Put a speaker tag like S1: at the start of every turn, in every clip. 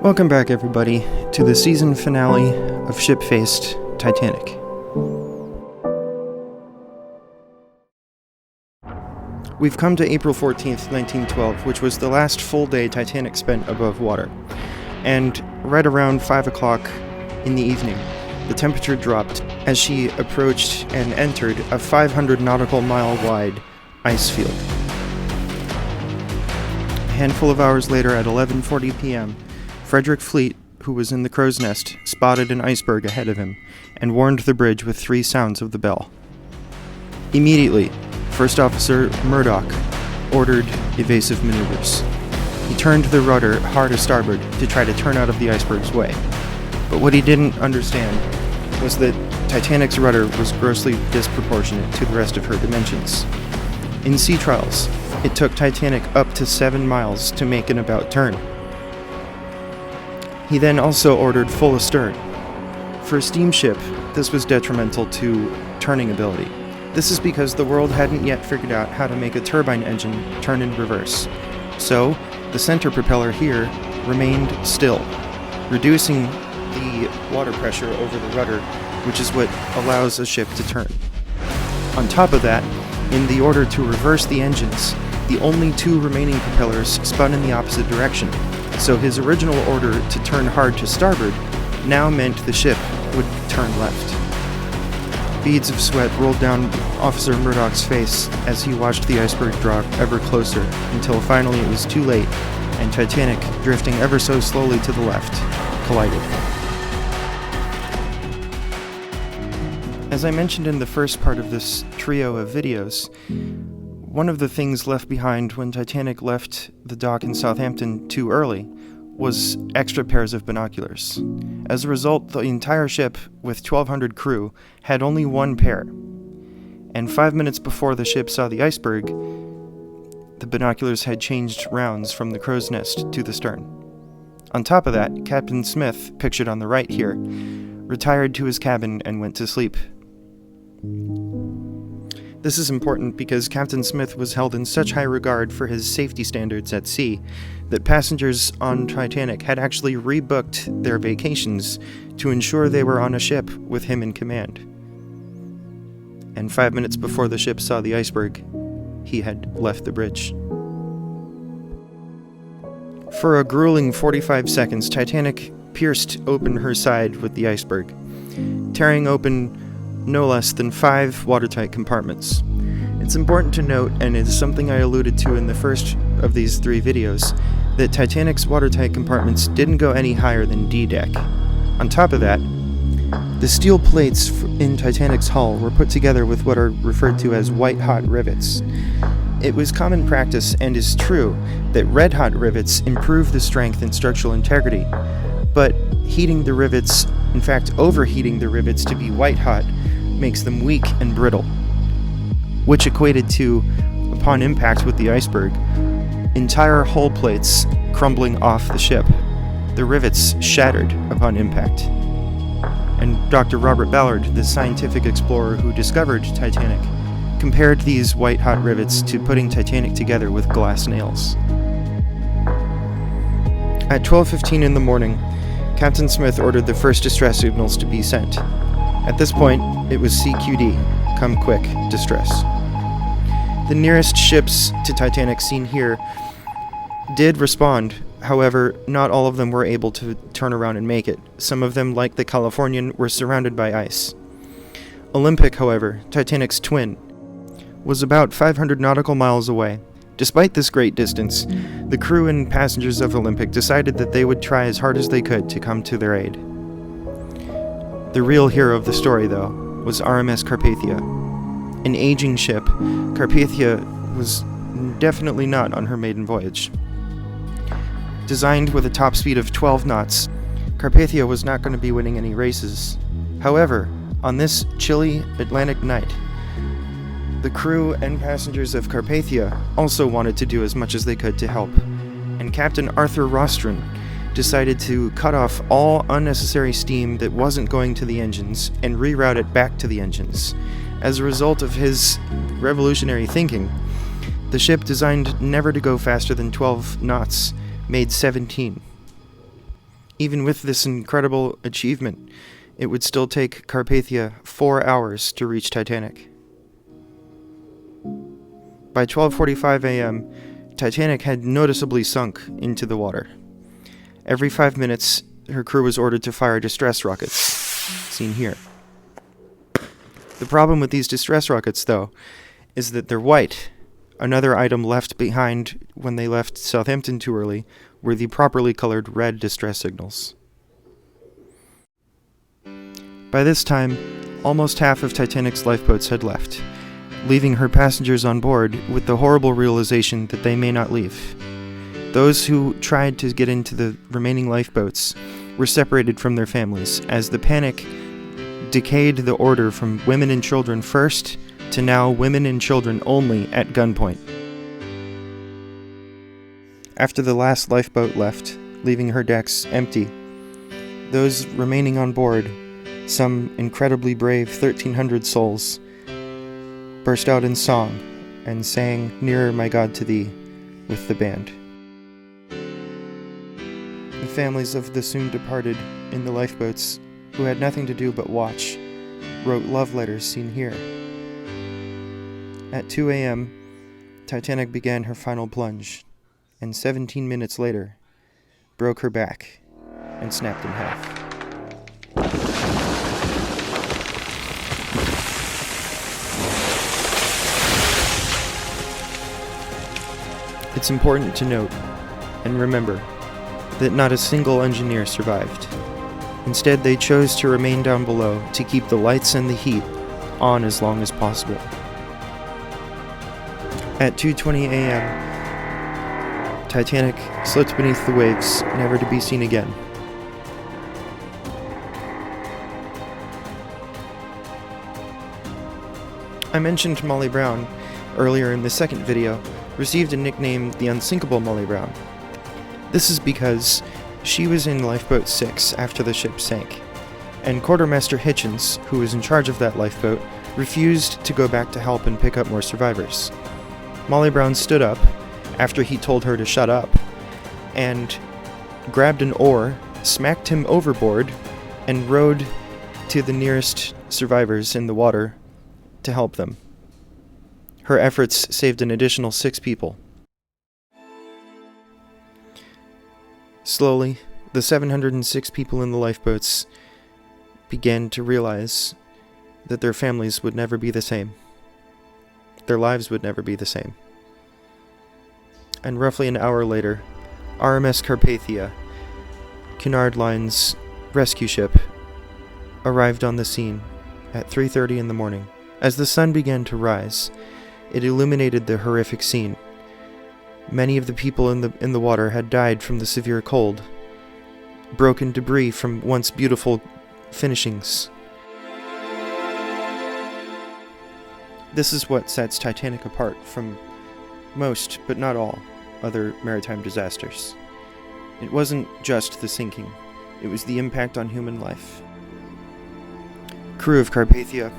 S1: Welcome back, everybody, to the season finale of Ship-Faced Titanic. We've come to April 14th, 1912, which was the last full day Titanic spent above water. And right around 5 o'clock in the evening, the temperature dropped as she approached and entered a 500 nautical mile wide ice field. A handful of hours later at 11:40 p.m., Frederick Fleet, who was in the crow's nest, spotted an iceberg ahead of him and warned the bridge with 3 sounds of the bell. Immediately, First Officer Murdoch ordered evasive maneuvers. He turned the rudder hard to starboard to try to turn out of the iceberg's way. But what he didn't understand was that Titanic's rudder was grossly disproportionate to the rest of her dimensions. In sea trials, it took Titanic up to 7 miles to make an about turn. He then also ordered full astern. For a steamship, this was detrimental to turning ability. This is because the world hadn't yet figured out how to make a turbine engine turn in reverse. So, the center propeller here remained still, reducing the water pressure over the rudder, which is what allows a ship to turn. On top of that, in the order to reverse the engines, the only 2 remaining propellers spun in the opposite direction. So his original order to turn hard to starboard now meant the ship would turn left. Beads of sweat rolled down Officer Murdoch's face as he watched the iceberg draw ever closer, until finally it was too late, and Titanic, drifting ever so slowly to the left, collided. As I mentioned in the first part of this trio of videos, one of the things left behind when Titanic left the dock in Southampton too early was extra pairs of binoculars. As a result, the entire ship, with 1,200 crew, had only 1 pair. And 5 minutes before the ship saw the iceberg, the binoculars had changed rounds from the crow's nest to the stern. On top of that, Captain Smith, pictured on the right here, retired to his cabin and went to sleep. This is important because Captain Smith was held in such high regard for his safety standards at sea that passengers on Titanic had actually rebooked their vacations to ensure they were on a ship with him in command. And 5 minutes before the ship saw the iceberg, he had left the bridge. For a grueling 45 seconds, Titanic pierced open her side with the iceberg, tearing open no less than 5 watertight compartments. It's important to note, and it is something I alluded to in the first of these 3 videos, that Titanic's watertight compartments didn't go any higher than D-deck. On top of that, the steel plates in Titanic's hull were put together with what are referred to as white-hot rivets. It was common practice, and is true, that red-hot rivets improve the strength and structural integrity, but heating the rivets, in fact overheating the rivets to be white-hot, makes them weak and brittle, which equated to, upon impact with the iceberg, entire hull plates crumbling off the ship. The rivets shattered upon impact. And Dr. Robert Ballard, the scientific explorer who discovered Titanic, compared these white-hot rivets to putting Titanic together with glass nails. At 12:15 in the morning, Captain Smith ordered the first distress signals to be sent. At this point, it was CQD, come quick, distress. The nearest ships to Titanic seen here did respond. However, not all of them were able to turn around and make it. Some of them, like the Californian, were surrounded by ice. Olympic, however, Titanic's twin, was about 500 nautical miles away. Despite this great distance, the crew and passengers of Olympic decided that they would try as hard as they could to come to their aid. The real hero of the story, though, was RMS Carpathia. An aging ship, Carpathia was definitely not on her maiden voyage. Designed with a top speed of 12 knots, Carpathia was not going to be winning any races. However, on this chilly Atlantic night, the crew and passengers of Carpathia also wanted to do as much as they could to help, and Captain Arthur Rostron decided to cut off all unnecessary steam that wasn't going to the engines and reroute it back to the engines. As a result of his revolutionary thinking, the ship, designed never to go faster than 12 knots, made 17. Even with this incredible achievement, it would still take Carpathia 4 hours to reach Titanic. By 12:45 a.m., Titanic had noticeably sunk into the water. Every 5 minutes, her crew was ordered to fire distress rockets, seen here. The problem with these distress rockets, though, is that they're white. Another item left behind when they left Southampton too early were the properly colored red distress signals. By this time, almost half of Titanic's lifeboats had left, leaving her passengers on board with the horrible realization that they may not leave. Those who tried to get into the remaining lifeboats were separated from their families, as the panic decayed the order from women and children first to now women and children only at gunpoint. After the last lifeboat left, leaving her decks empty, those remaining on board, some incredibly brave 1,300 souls, burst out in song and sang "Nearer, My God, to Thee" with the band. The families of the soon departed in the lifeboats, who had nothing to do but watch, wrote love letters seen here. At 2 a.m., Titanic began her final plunge, and 17 minutes later, broke her back and snapped in half. It's important to note and remember that not a single engineer survived. Instead, they chose to remain down below to keep the lights and the heat on as long as possible. At 2:20 a.m., Titanic slipped beneath the waves, never to be seen again. I mentioned Molly Brown earlier in the second video, received a nickname the Unsinkable Molly Brown. This is because she was in Lifeboat 6 after the ship sank, and Quartermaster Hitchens, who was in charge of that lifeboat, refused to go back to help and pick up more survivors. Molly Brown stood up after he told her to shut up, and grabbed an oar, smacked him overboard, and rowed to the nearest survivors in the water to help them. Her efforts saved an additional 6 people. Slowly, the 706 people in the lifeboats began to realize that their families would never be the same. Their lives would never be the same. And roughly an hour later, RMS Carpathia, Cunard Line's rescue ship, arrived on the scene at 3:30 in the morning. As the sun began to rise, it illuminated the horrific scene. Many of the people in the water had died from the severe cold, broken debris from once beautiful finishings. This is what sets Titanic apart from most, but not all, other maritime disasters. It wasn't just the sinking, it was the impact on human life. Crew of Carpathia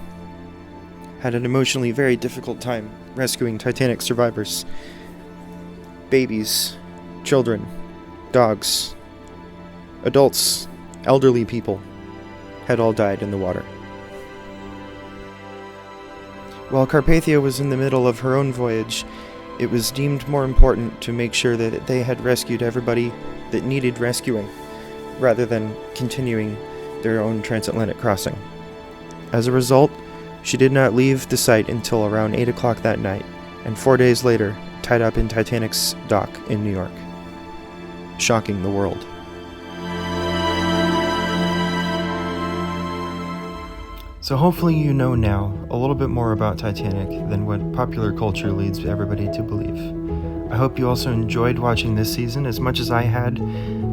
S1: had an emotionally very difficult time rescuing Titanic survivors. Babies, children, dogs, adults, elderly people had all died in the water. While Carpathia was in the middle of her own voyage, it was deemed more important to make sure that they had rescued everybody that needed rescuing, rather than continuing their own transatlantic crossing. As a result, she did not leave the site until around 8 o'clock that night, and 4 days later, tied up in Titanic's dock in New York, shocking the world. So hopefully you know now a little bit more about Titanic than what popular culture leads everybody to believe. I hope you also enjoyed watching this season as much as I had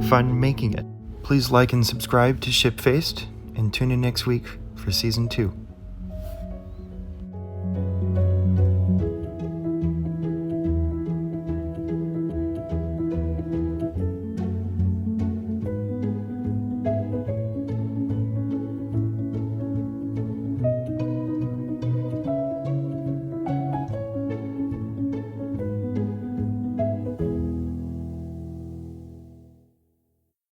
S1: fun making it. Please like and subscribe to Shipfaced, and tune in next week for Season 2.